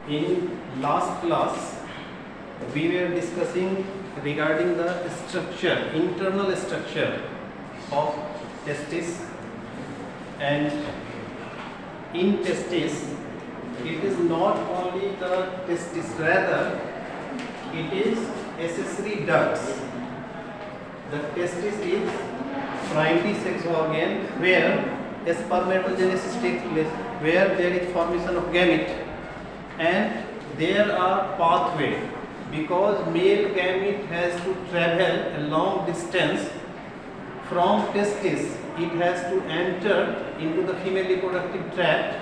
In last class, we were discussing regarding the structure, internal structure of testis, and in testis, it is not only the testis, rather it is accessory ducts. The testis is primary sex organ where spermatogenesis takes place, where there is formation of gamete, and there are pathway, because male gamete has to travel a long distance from testis. It has to enter into the female reproductive tract,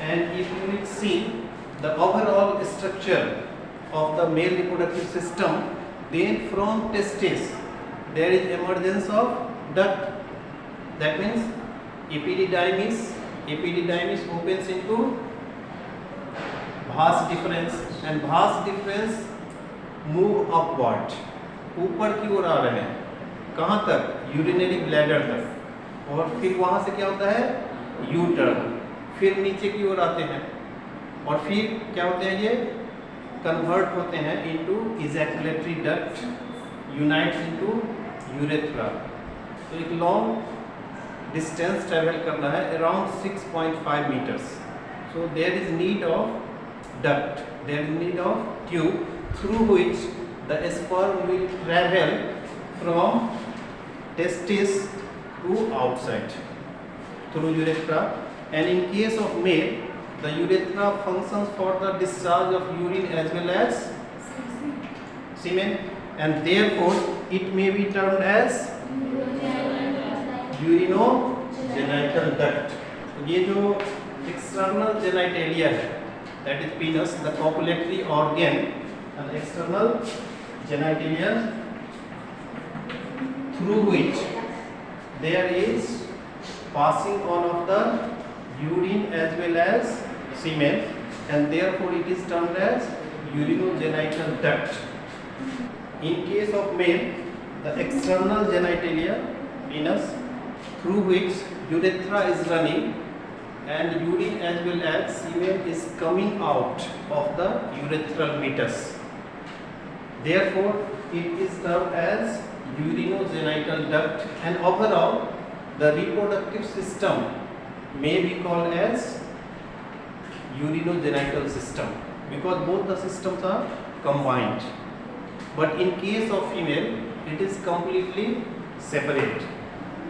and if you will see the overall structure of the male reproductive system, then from testis there is emergence of duct. That means epididymis opens into vas deferens, and vas deferens move upward, ऊपर की ओर आ रहे हैं, कहाँ तक? Urinary bladder तक, और फिर वहाँ से क्या होता है? यू टर्न, फिर नीचे की ओर आते हैं, और फिर क्या होते हैं? ये कन्वर्ट होते हैं into ejaculatory duct, unites into urethra. तो एक लॉन्ग डिस्टेंस ट्रेवल करना है, around 6.5 metres. So there is need of duct, there is need of tube through which the sperm will travel from testis to outside through urethra. And in case of male, the urethra functions for the discharge of urine as well as semen, and therefore it may be termed as urinogenital duct. ये जो external genitalia है, that is penis, the copulatory organ, and external genitalia through which there is passing on of the urine as well as semen, and therefore it is termed as urinogenital duct. In case of male, the external genitalia, penis, through which urethra is running, and urine as well as semen is coming out of the urethral meatus. Therefore, it is termed as urinogenital duct, and overall the reproductive system may be called as urinogenital system, because both the systems are combined. But in case of female, it is completely separate.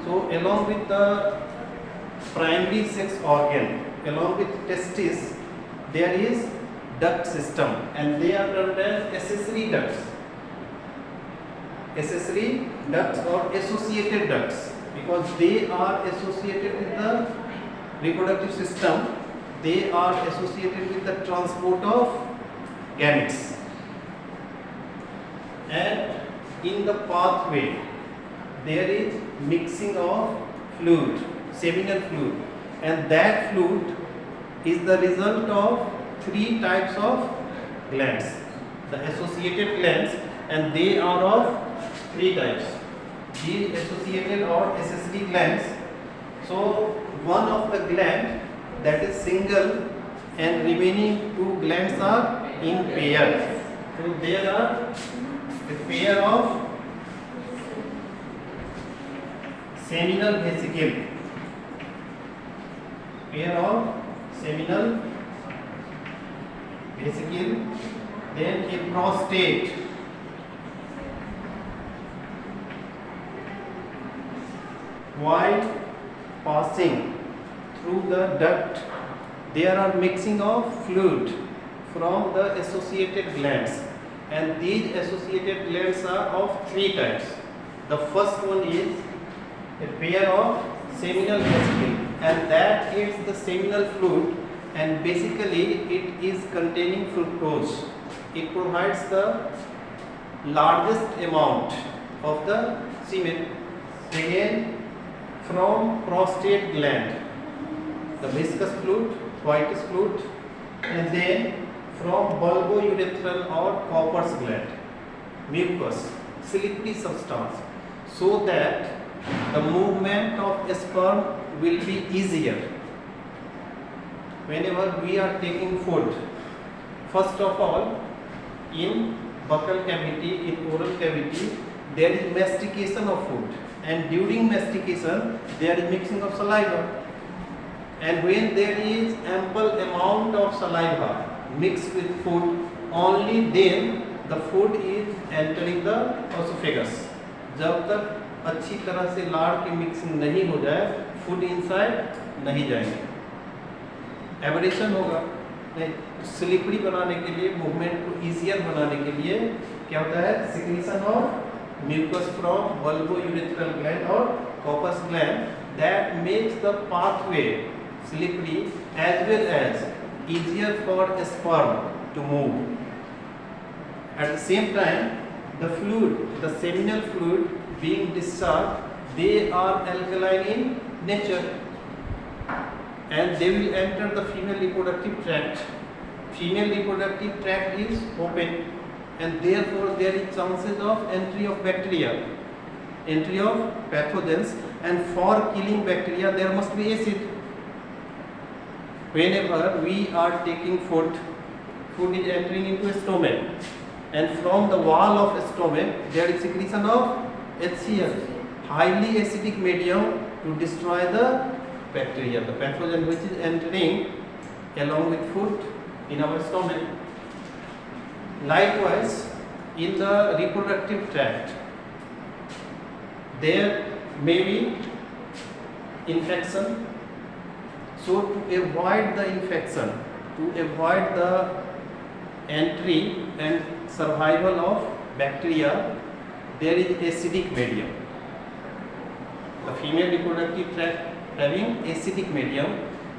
So along with the primary sex organ, along with testis, there is duct system, and they are termed as accessory ducts. Accessory ducts or associated ducts, because they are associated with the reproductive system, they are associated with the transport of gametes. And in the pathway, there is mixing of fluid, seminal fluid, and that fluid is the result of 3 types of glands, the associated glands, and they are of 3 types. These associated or accessory glands. So one of the gland, that is single, and remaining 2 glands are in pair. So there are a pair of seminal vesicle, pair of seminal vesicle, then a prostate, while passing through the duct, there are mixing of fluid from the associated glands, and these associated glands are of 3 types. The first one is a pair of seminal vesicle, and that is the seminal fluid, and basically it is containing fructose. It provides the largest amount of the semen. Again, from prostate gland, the viscous fluid, whitish fluid, and then from bulbourethral or Cowper's gland, mucus, slippery substance, so that the movement of sperm will be easier. Whenever we are taking food First of all, in buccal cavity, in oral cavity, there is mastication of food, and during mastication there is mixing of saliva. And when there is ample amount of saliva mixed with food, only then the food is entering the esophagus. जब तक अच्छी तरह से लाड़ की mixing नहीं हो जाए, फूड इनसाइड नहीं जाएंगे, एबरेशन होगा। नहीं, स्लिपरी बनाने के लिए, मूवमेंट को इजियर बनाने के लिए क्या होता है, secretion of mucus from vulvourethral gland और corpus gland, that makes the pathway slippery as well as easier for sperm to move. At the same time, the fluid, the seminal fluid being discharged, they are alkaline in nature and they will enter the female reproductive tract. Female reproductive tract is open and therefore there is chances of entry of bacteria, entry of pathogens, and for killing bacteria there must be acid. Whenever we are taking food, food is entering into stomach, and from the wall of stomach there is secretion of HCl, highly acidic medium, to destroy the bacteria, the pathogen which is entering along with food in our stomach. Likewise, in the reproductive tract, there may be infection. So to avoid the infection, to avoid the entry and survival of bacteria, there is acidic medium. The female reproductive tract having acidic medium,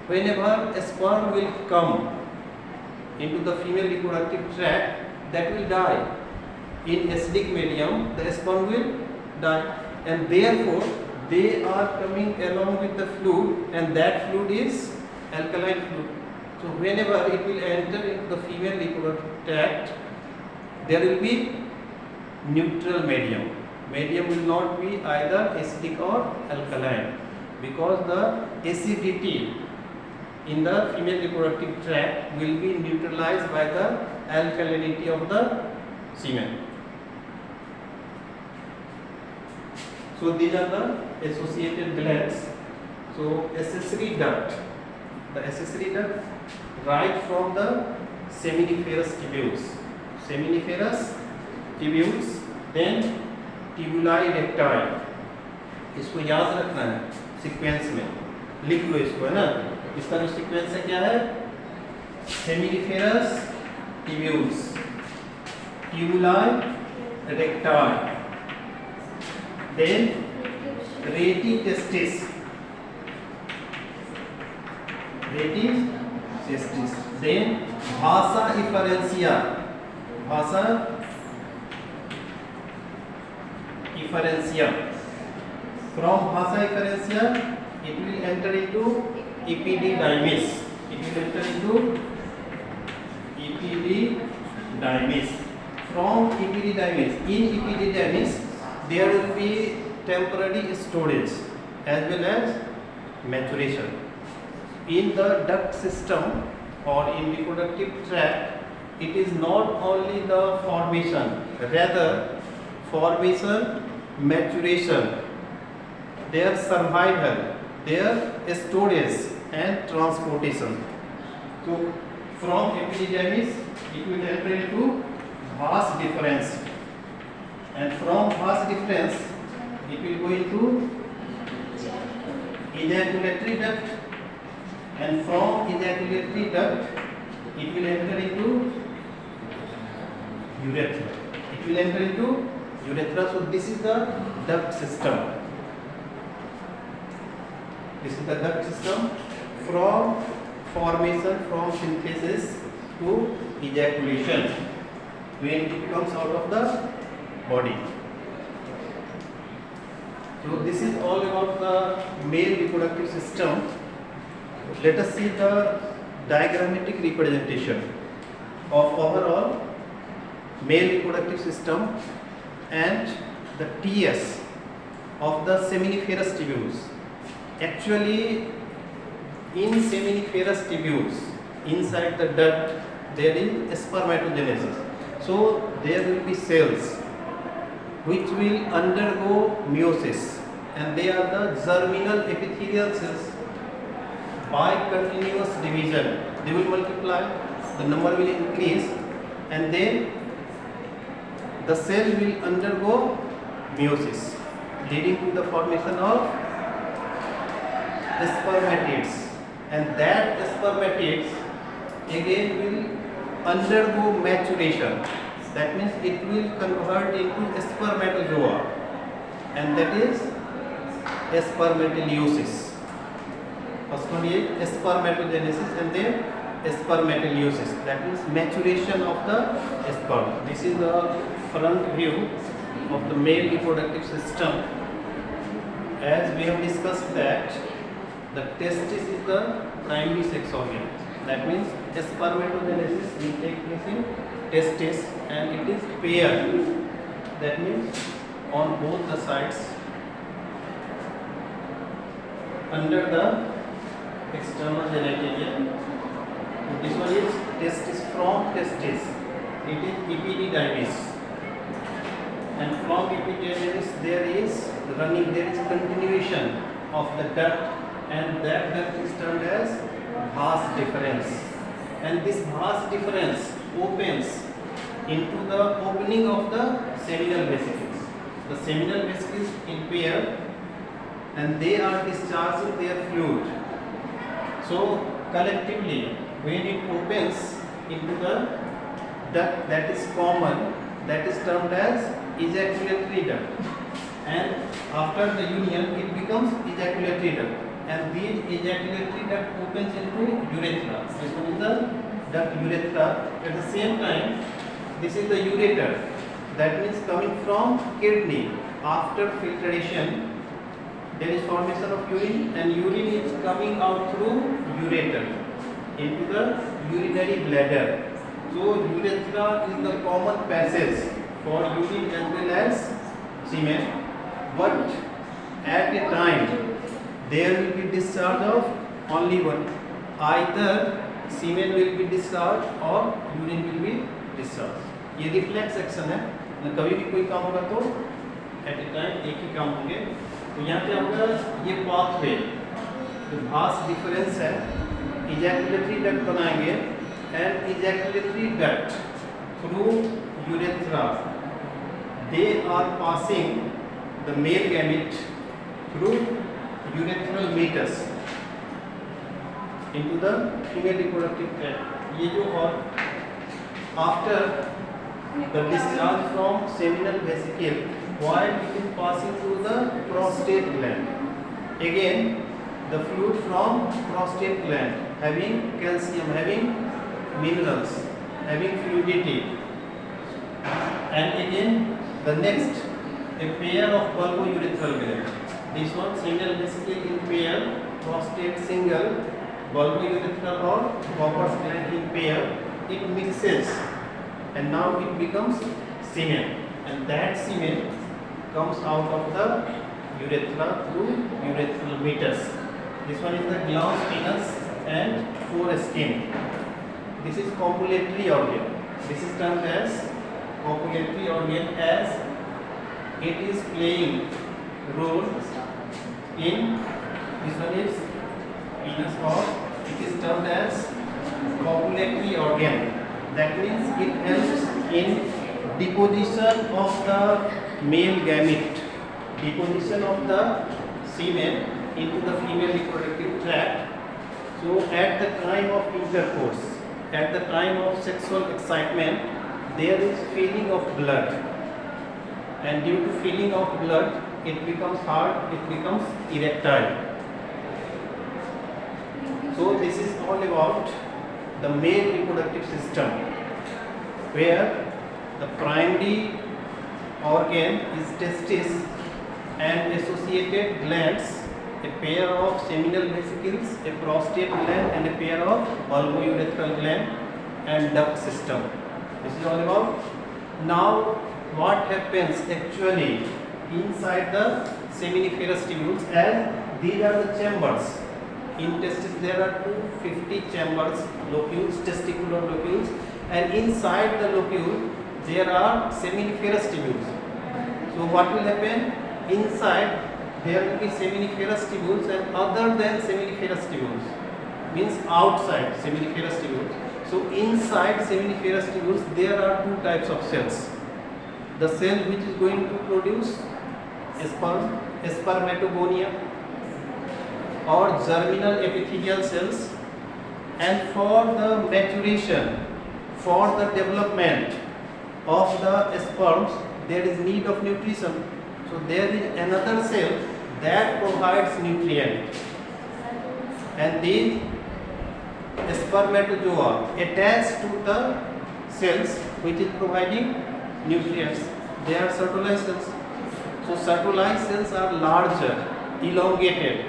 whenever a sperm will come into the female reproductive tract, that will die. In acidic medium, the sperm will die, and therefore they are coming along with the fluid, and that fluid is alkaline fluid. So whenever it will enter into the female reproductive tract, there will be neutral medium. Medium will not be either acidic or alkaline, because the acidity in the female reproductive tract will be neutralized by the alkalinity of the semen. So these are the associated glands. So accessory duct, the accessory duct right from the seminiferous tubules, seminiferous tubules, then tubuli recti. इसको याद रखना है sequence में, लिख लो इसको, है ना। इसका जो सीक्वेंस है क्या है, seminiferous tubules, tubuli recti, then reti testis, reti testis, then vasa efferentia, vasa efferentia. From vasa efferentia it will enter into epididymis, it will enter into epididymis. From epididymis, in epididymis there will be temporary storage as well as maturation. In the duct system or in reproductive tract, it is not only the formation, rather formation, maturation, their survival, their storage and transportation. So from epididymis it will enter into vas deferens, and from vas deferens it will go into ejaculatory duct, and from ejaculatory duct it will enter into urethra. It will enter into urethra. So this is the duct system. This is the duct system from formation, from synthesis to ejaculation when it comes out of the body. So this is all about the male reproductive system. Let us see the diagrammatic representation of overall male reproductive system and the TS of the seminiferous tubules. Actually, in seminiferous tubules, inside the duct, there is spermatogenesis. So there will be cells which will undergo meiosis, and they are the germinal epithelial cells. By continuous division they will multiply, the number will increase, and then the cell will undergo meiosis, leading to the formation of spermatids, and that spermatids again will undergo maturation. That means it will convert into spermatozoa, and that is spermatogenesis. First one is spermatogenesis and then spermatogenesis. That means maturation of the sperm. This is the front view of the male reproductive system. As we have discussed that the testis is the primary sex organ. That means spermatogenesis will take place in testis, and it is paired. That means on both the sides under the external genitalia. This one is testis, from testis it is epididymis, and from epididymis there is continuation of the duct, and that duct is termed as vas deferens, and this vas deferens opens into the opening of the seminal vesicles. The seminal vesicles in pair, and they are discharging their fluid. So collectively, when it opens into the duct that is common, that is termed as ejaculatory duct, and after the union it becomes ejaculatory duct, and these ejaculatory duct opens into urethra. This one is the duct urethra. At the same time, this is the ureter, that means coming from kidney. After filtration there is formation of urine, and urine is coming out through ureter into the urinary bladder. So urethra is the common passage for urine as well as semen, but at a time there will be discharge of only one. Either semen will be discharged or urine will be discharged. ये reflex action है, कभी भी कोई काम होगा तो eight ए time एक ही काम होंगे. तो यहाँ पे होगा ये पाथवे, तो भास डिफरेंस है, इजैकुलेटरी डक्ट बनाएंगे, and ejaculatory duct through urethra they are passing the male gamete through urethral meatus into the female reproductive tract. ये जो और after the discharge from seminal vesicle, while it is passing through the prostate gland, again the fluid from prostate gland having calcium, having minerals, having fluidity, and again the next a pair of bulbourethral gland. This one seminal vesicle in pair, prostate single, bulbourethral or Cowper's gland in pair. It mixes, and now it becomes semen, and that semen comes out of the urethra through urethral meatus. This one is the glans penis and foreskin. This is copulatory organ. This is termed as copulatory organ, as it is playing role in, this one is penis, or it is termed as copulatory organ. That means it helps in deposition of the male gamete, deposition of the semen into the female reproductive tract. So at the time of intercourse, at the time of sexual excitement, there is feeling of blood, and due to feeling of blood it becomes hard, it becomes erectile. So this is all about the male reproductive system, where the primary organ is testis and associated glands, a pair of seminal vesicles, a prostate gland, and a pair of bulbourethral gland, and duct system. This is all about. Now what happens actually inside the seminiferous tubules, as these are the chambers In testis there are 250 chambers, locules, testicular locules, and inside the locule there are seminiferous tubules. So what will happen? Inside there will be seminiferous tubules, and other than seminiferous tubules means outside seminiferous tubules. So inside seminiferous tubules there are two types of cells. The cell which is going to produce sperm, spermatogonia or germinal epithelial cells, and for the maturation, for the development of the sperms there is need of nutrition. So there is another cell that provides nutrient, and these spermatozoa attached to the cells which is providing nutrients. They are Sertoli cells. So Sertoli cells are larger, elongated.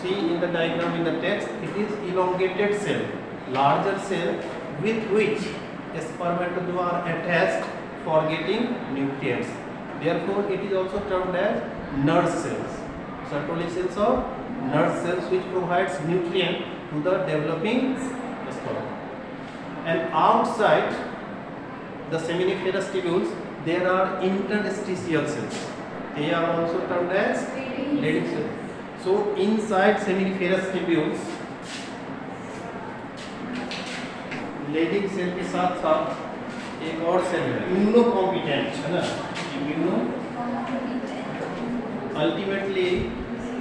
See in the diagram in the text, it is elongated cell, larger cell with which spermatozoa are attached for getting nutrients. Therefore, it is also termed as nurse cells. Sertoli cells are nurse cells which provides nutrient to the developing sperm. And outside the seminiferous tubules, there are interstitial cells. They are also termed as Leydig cells. So inside seminiferous tubules, Leydig cell के साथ साथ एक और cell है, इम्यूनोकॉम्पिटेंट, है ना? Ultimately,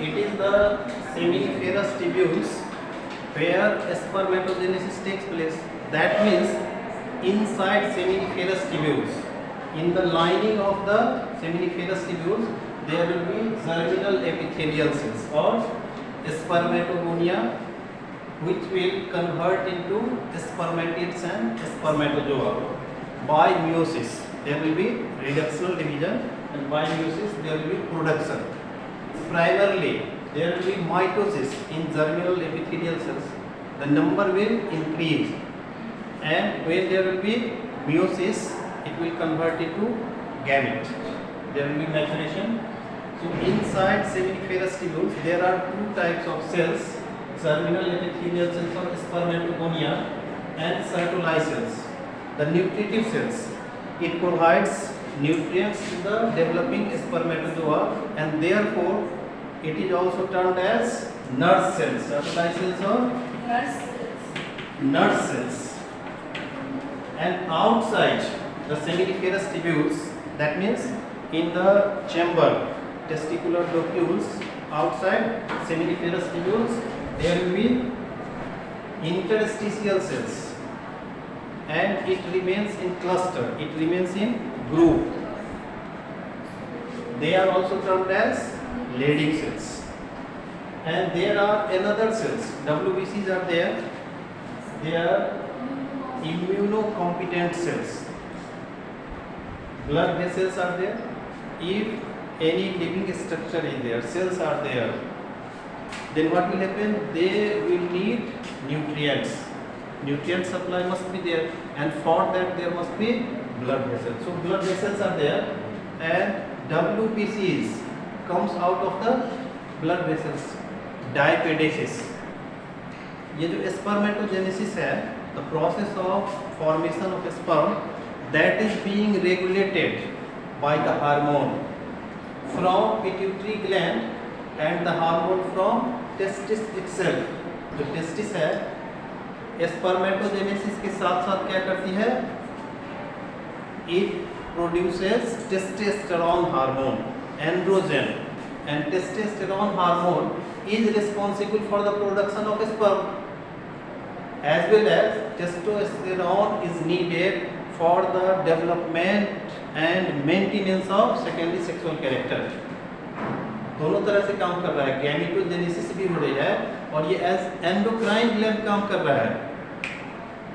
it is the seminiferous tubules where spermatogenesis takes place. That means inside seminiferous tubules, in the lining of the seminiferous tubules, there will be germinal epithelial cells or spermatogonia, which will convert into spermatids and spermatozoa by meiosis. There will be reductional division, and by meiosis there will be production. Primarily there will be mitosis in germinal epithelial cells. The number will increase, and when there will be meiosis, it will convert into gamete. There will be maturation. So inside seminiferous tubules there are two types of cells: germinal epithelial cells or spermatogonia, and Sertoli cells, the nutritive cells. It provides nutrients to the developing spermatozoa, and therefore it is also termed as nurse cells. Sertoli cells or nurse cells. And outside the seminiferous tubules, that means in the chamber, testicular locules, outside seminiferous tubules, there will be interstitial cells, and it remains in cluster, it remains in group. They are also termed as Leydig cells. And there are another cells, WBCs are there. They are immunocompetent cells. Blood vessels are there. If any living structure is there, cells are there, then what will happen? They will need nutrients. Nutrient supply must be there, and for that there must be blood vessels. So blood vessels are there, and WBCs comes out of the blood vessels. Diapedesis. ये जो spermatogenesis है, the process of formation of sperm, that is being regulated by the hormone from pituitary gland and the hormone from testis itself. जो testis है, spermatogenesis के साथ साथ क्या करती है? It produces testosterone hormone, androgen, and testosterone hormone is responsible for the production of sperm, as well as testosterone is needed for the development and maintenance of secondary sexual character. दोनों तरह से काम कर रहा है, गैमेटोजेनेसिस भी हो रही है और ये एज एंडोक्राइन ग्लैंड काम कर रहा है.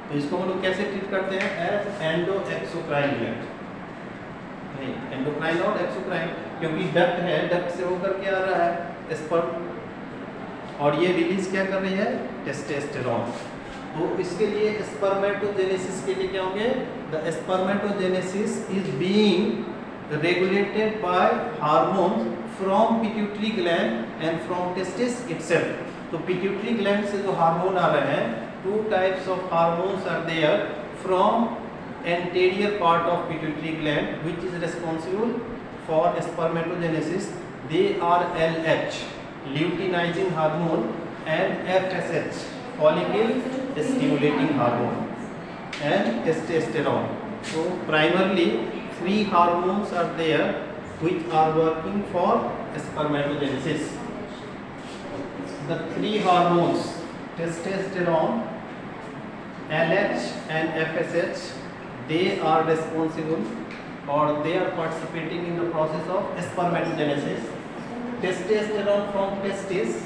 तो इसको हम लोग कैसे ट्रीट करते हैं? As endoexocrine gland. नहीं, एंडोक्राइन और एक्सोक्राइन, क्योंकि डक्ट है, डक्ट से होकर के आ रहा है स्पर्म, और ये रिलीज क्या कर रही है? टेस्टोस्टेरोन. तो इसके लिए स्पर्मेटोजेनेसिस के लिए क्या होंगे? The spermatogenesis is being regulated by hormones from pituitary gland and from testis itself. तो पिट्यूटरी ग्लैंड से जो हार्मोन आ रहे हैं, 2 types of hormones are there from anterior part of pituitary gland which is responsible for spermatogenesis. They are LH, luteinizing hormone, and FSH, follicle stimulating hormone, and testosterone. So primarily 3 hormones are there which are working for spermatogenesis. The 3 hormones, testosterone, LH and FSH, they are responsible or they are participating in the process of spermatogenesis. Testosterone from testis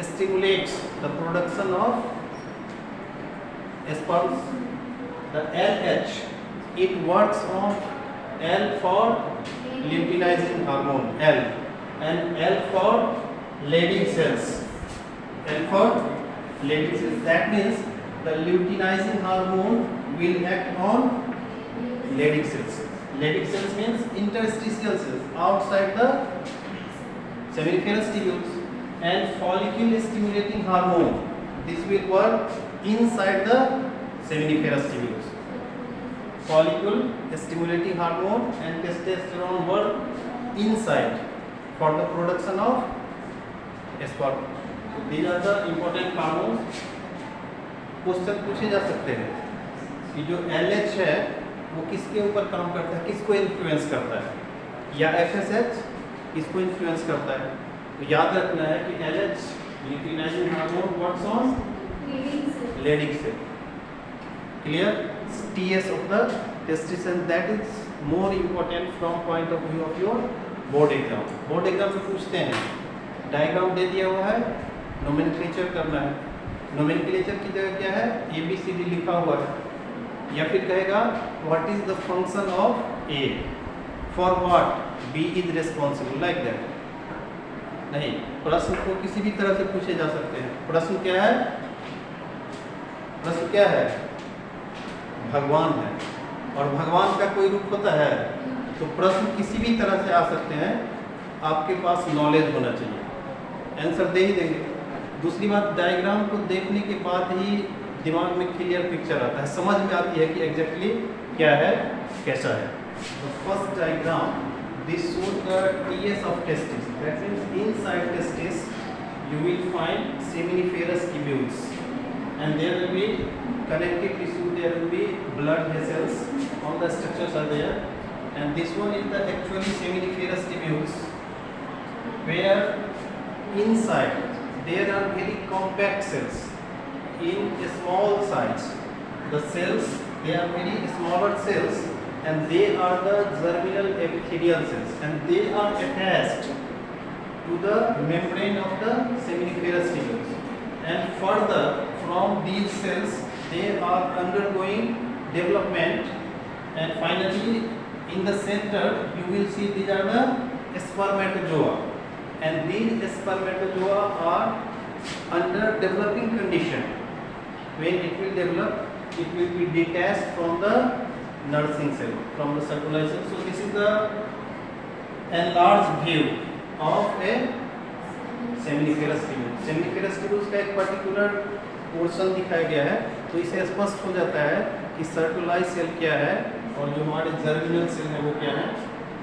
stimulates the production of sperms. The LH, it works on L for luteinizing hormone, L, and L for Leydig cells. L for Leydig cells. That means the luteinizing hormone will act on Leydig cells. Leydig cells means interstitial cells outside the seminiferous tubules, and follicle stimulating hormone, this will work inside the seminiferous tubules. Follicle stimulating hormone and testosterone work inside for the production of sperm. These are the important hormones. Question पूछे जा सकते हैं कि जो LH है वो किसके ऊपर काम करता है, किसको इन्फ्लुएंस करता है, या FSH किसको इन्फ्लुएंस करता है. तो याद रखना है कि LH luteinizing hormone works on Leydig cell. Clear? TS of the testis, and that is more important from point of view of your board exam. Board exam में पूछते हैं, डायग्राम दे दिया हुआ है, नोमेनक्लेचर करना है. नोमेनक्लेचर की जगह क्या है, ABCD लिखा हुआ है, या फिर कहेगा what is the function of A, for what B is responsible, like that. नहीं, प्रश्न को किसी भी तरह से पूछे जा सकते हैं. प्रश्न क्या है, प्रश्न क्या है, भगवान है, और भगवान का कोई रूप होता है, तो प्रश्न किसी भी तरह से आ सकते हैं. आपके पास नॉलेज होना चाहिए, आंसर दे ही देंगे. दूसरी बात, डायग्राम को देखने के बाद ही दिमाग में क्लियर पिक्चर आता है, समझ में आती है कि एग्जैक्टली क्या है, कैसा है. First diagram, this shows the TS of testis. That means inside testis you will find seminiferous tubules, and there will be connective tissue, there will be blood vessels, all the structures are there, and this one is the actually seminiferous tubules, where inside there are very compact cells in a small size. The cells, they are very smaller cells, and they are the germinal epithelial cells, and they are attached to the membrane of the seminiferous tubules. And further from these cells, they are undergoing development, and finally in the center you will see these are the spermatozoa, and these spermatozoa are under developing condition. When it will develop, it will be detached from the nursing cell, from the circular cell. So this is the enlarged view of a seminiferous tubule. Seminiferous tubules का एक particular portion दिखाया गया है, तो इसे स्पष्ट हो जाता है कि सर्कुलाइज सेल क्या है और जो हमारे जर्मिनल सेल है वो क्या है.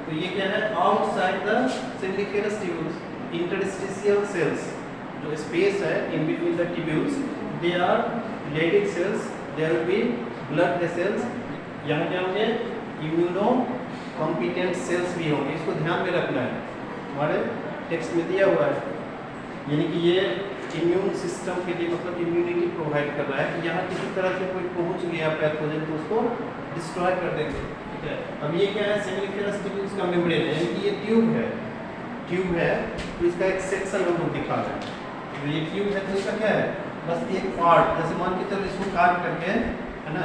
तो ये क्या है, outside the seminiferous tubules, interstitial cells, जो स्पेस है in between the tubules, they are Leydig cells, there will be blood vessels, यहाँ क्या होंगे, इम्यूनो कॉम्पिटेंट सेल्स भी होंगे. इसको ध्यान में रखना है, हमारे टेक्स्ट में दिया हुआ है. यानी कि ये इम्यून सिस्टम के लिए मतलब इम्यूनिटी प्रोवाइड कर रहा है कि यहाँ किसी तरह से कोई पहुँच गया पैथोजन तो उसको डिस्ट्रॉय कर देंगे. ठीक है, अब ये क्या है, सेमिनिफेरस ट्यूब्यूल्स का मेम्ब्रेन है, यानी कि ये ट्यूब है, तो इसका एक सेक्शन हम लोग दिखा रहे हैं. तो ये ट्यूब है, तो इसका क्या है, बस एक पार्ट, जैसे मान के चलो इसको काट करके, है ना,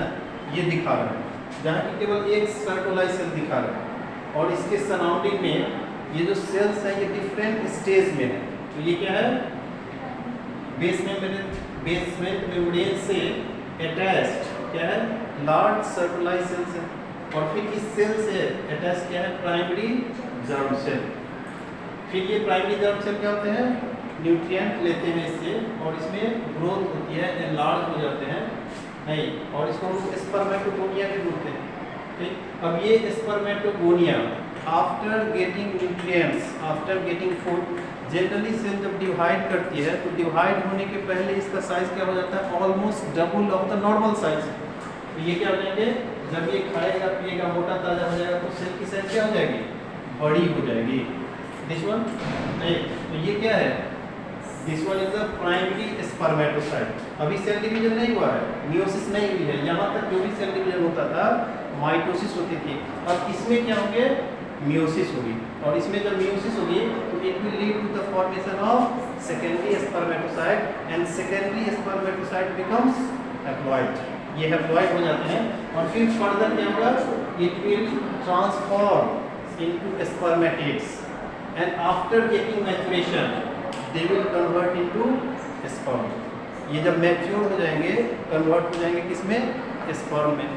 ये दिखा रहे हैं, जहाँ की केवल एक सर्कुलाइज सेल दिखा रहे हैं, और इसके सराउंडिंग में ये जो सेल्स हैं ये डिफरेंट स्टेज में है. तो ये क्या है, बेसमेंट मेम्ब्रेन से अटैच्ड क्या है, लार्ज सर्कुलाइज सेल्स है, और फिर इस सेल से अटैच क्या है, प्राइमरी जर्म सेल. फिर ये प्राइमरी जर्म सेल क्या होते हैं, न्यूट्रिएंट लेते हैं इससे और इसमें ग्रोथ होती है, एनलार्ज हो जाते हैं नहीं, और इसको हम लोग स्पर्मेटोगोनिया भी बोलते हैं। ठीक, अब ये spermatogonia after getting nutrients, after getting food, generally cell जब डिवाइड करती है तो डिवाइड होने के पहले इसका साइज क्या हो जाता है, almost double of the normal size. तो ये क्या हो जाएंगे, जब ये खाएगा पिएगा मोटा ताजा हो जाएगा तो सेल की साइज क्या हो जाएगी, बड़ी हो जाएगी। दिस वन नहीं, तो ये क्या है, this one is the primary spermatocyte. अभी सेल डिवीजन नहीं हुआ है, मियोसिस नहीं हुई है, यहाँ तक जो भी सेल डिवीजन होता था माइटोसिस होती थी। अब इसमें क्या होंगे, मियोसिस होगी, और इसमें जब मियोसिस होगी तो it will lead to the formation of secondary spermatocyte and secondary spermatocyte becomes haploid. ये हैप्लॉइड हो जाते हैं और फिर फर्दर क्या होगा, it will transform into spermatids and after getting maturation they will convert into sperm. ये जब मैच्योर हो जाएंगे कन्वर्ट हो जाएंगे किसमें, स्पर्म में,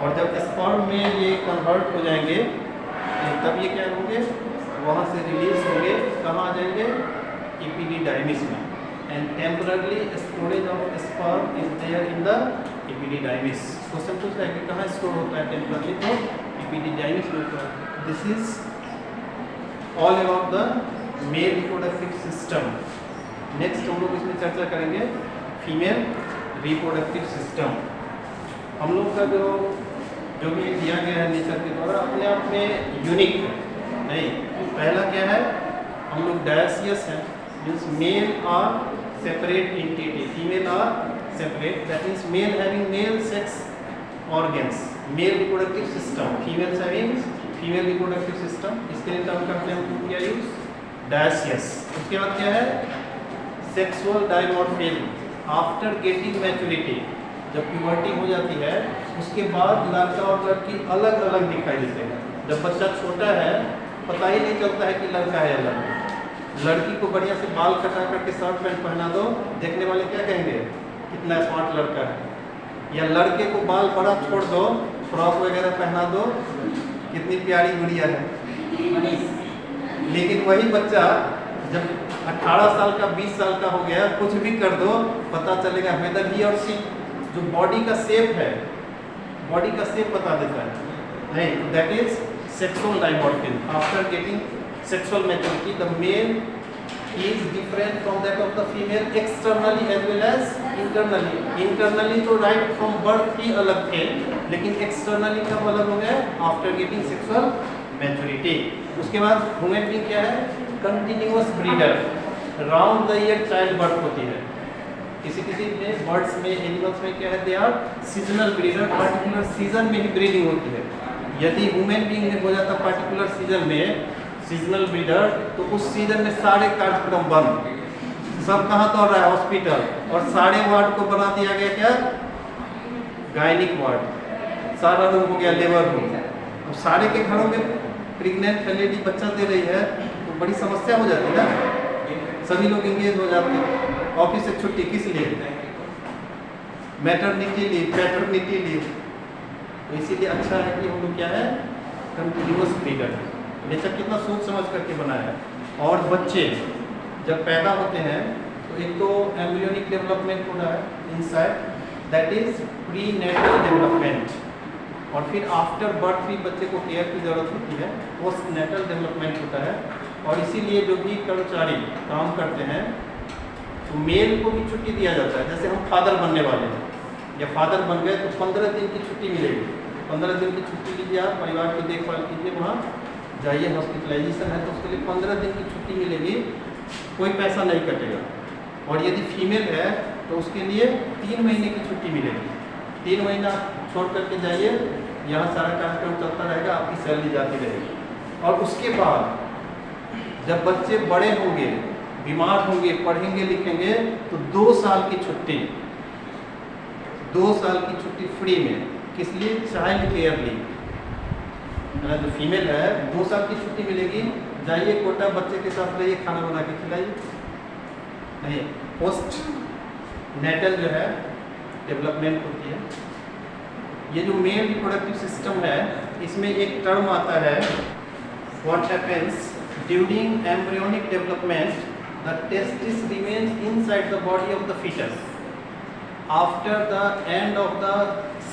और जब स्पर्म में ये कन्वर्ट हो जाएंगे तब ये क्या होंगे, वहाँ से रिलीज होंगे, कहाँ आ जाएंगे, एपिडिडाइमिस में, and temporary storage of sperm is there in the epididymis. Question पूछता है कि कहाँ स्टोर होता है टेम्पररी, तो एपिडिडाइमिस में होता है। This is all about the male reproductive system. Next हम लोग इसमें चर्चा करेंगे फीमेल रिप्रोडक्टिव सिस्टम। हम लोग का जो भी दिया गया है नेचर के द्वारा अपने आप में यूनिक है नहीं। पहला क्या है, हम लोग डायसियस हैं, means male are separate entity, female are separate, that means male having male sex organs, male reproductive system, female having female reproductive system. इसके लिए टर्म करते हैं हम क्या यूज, डायसियस। उसके बाद क्या है, sexual dimorphism after getting maturity, जब प्यूबर्टी हो जाती है उसके बाद लड़का और लड़की अलग अलग दिखाई देते हैं। जब बच्चा छोटा है पता ही नहीं चलता है कि लड़का है या लड़की। लड़की को बढ़िया से बाल कटा करके शर्ट पैंट पहना दो, देखने वाले क्या कहेंगे, कितना स्मार्ट लड़का है। या लड़के को बाल बड़ा छोड़ दो, फ्रॉक वगैरह पहना दो, कितनी प्यारी गुड़िया है। लेकिन वही बच्चा जब 18 साल का 20 साल का हो गया, कुछ भी कर दो पता चलेगा वेदर ही और सी, जो बॉडी का शेप है, बॉडी का शेप बता देता है नहीं, that is sexual dimorphism. After getting sexual maturity the male is different from that of the female externally as well as internally. Internally तो राइट फ्रॉम बर्थ ही अलग थे, लेकिन एक्सटर्नली कब अलग हो गए, आफ्टर गेटिंग सेक्सुअल मैच्योरिटी। उसके बाद ह्यूमन बीइंग क्या है, continuous breeder, round the year child birth होती है। किसी किसी में बर्ड्स में, एनिमल्स में क्या है, they are seasonal breeder, particular season में ही ब्रीडिंग होती है। यदि ह्यूमन बीइंग में हो जाता पर्टिकुलर सीजन में सीजनल ब्रीडर, तो उस सीजन में सारे कार्यक्रम बंद, सब कहाँ दौड़ रहा है, हॉस्पिटल, और सारे वार्ड को बना दिया गया क्या, गायनिक वार्ड, सारा रूम हो गया लेबर रूम। अब सारे के घरों में प्रेग्नेंट लेडी बच्चा दे रही है तो बड़ी समस्या हो जाती है ना, सभी लोग इंगेज हो जाते हैं। ऑफिस से छुट्टी किस लिए, मैटरनिटी लीव, पैटर्निटी लीव। तो इसीलिए अच्छा है कि हम लोग क्या है, कंटिन्यूअस ब्रीडर। नेचर कितना सोच समझ करके बनाया है। और बच्चे जब पैदा होते हैं तो एक तो एम्ब्रियोनिक डेवलपमेंट हो रहा है inside, that is prenatal development, और फिर आफ्टर बर्थ भी बच्चे को केयर की जरूरत होती है, पोस्ट नेटल डेवलपमेंट होता है। और इसीलिए जो भी कर्मचारी काम करते हैं तो मेल को भी छुट्टी दिया जाता है। जैसे हम फादर बनने वाले हैं या फादर बन गए तो 15 दिन की छुट्टी मिलेगी। 15 दिन की छुट्टी लीजिए, आप परिवार की देखभाल कीजिए, वहाँ जाइए, हॉस्पिटलाइजेशन है तो उसके लिए 15 दिन की छुट्टी मिलेगी, कोई पैसा नहीं कटेगा। और यदि फीमेल है तो उसके लिए 3 महीने की छुट्टी मिलेगी। 3 महीना छोड़ करके जाइए, यहाँ सारा कार्यक्रम चलता रहेगा, आपकी सैलरी जाती रहेगी। और उसके बाद जब बच्चे बड़े होंगे, बीमार होंगे, पढ़ेंगे लिखेंगे, तो 2 साल की छुट्टी, 2 साल की छुट्टी फ्री में, किस लिए, चाइल्ड केयर लीव। जो फीमेल है 2 साल की छुट्टी मिलेगी, जाइए कोटा बच्चे के साथ रहिए, खाना बना के खिलाइए। नहीं, पोस्ट नेटल जो है डेवलपमेंट होती है। ये जो मेल रिप्रोडक्टिव सिस्टम है, इसमें एक टर्म आता है, what happens during embryonic development, the testis remains inside the body of the fetus after the end of the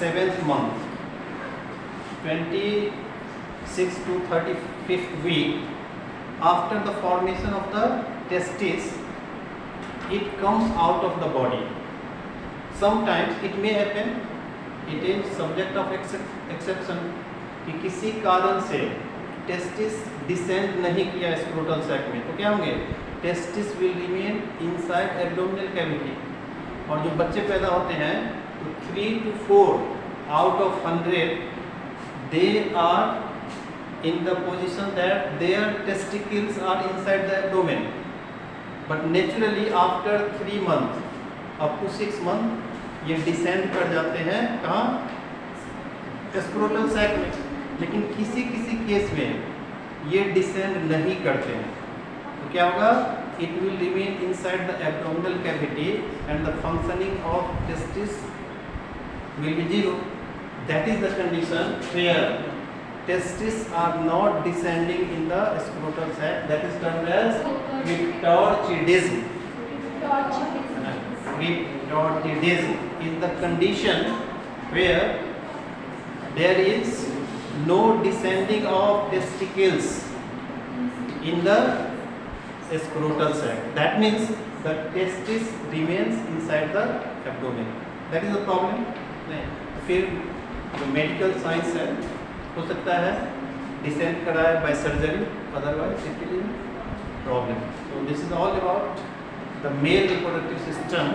7th month, 26 to 35th week. After the formation of the testis, it comes out of the body. Sometimes it may happen, it is subject of exception, कि किसी कारण से testis descend नहीं किया scrotal sac में, तो क्या होंगे? Testis will remain inside abdominal cavity. और जो बच्चे पैदा होते हैं तो 3 to 4 out of 100 they are in the position that their testicles are inside the abdomen, but naturally after 3 months up to 6 months ये डिसेंड कर जाते हैं कहाँ? स्क्रोटल सैक में. लेकिन किसी किसी केस में ये डिसेंड नहीं करते हैं, तो क्या होगा? It will remain inside the abdominal cavity and the functioning of testis will be zero. That is the condition where testes are not descending in the scrotal sac. That is termed as cryptorchidism. Cryptorchidism is the condition where there is no descending of testicles in the scrotal sac. That means the testis remains inside the abdomen. That is the problem. नहीं, फिर जो medical science है हो सकता है descend कराए by surgery, otherwise it will problem. So this is all about the male reproductive system.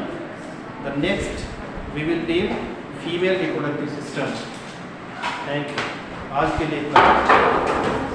The next we will deal female reproductive system. Thank you. आज के लिए इतना.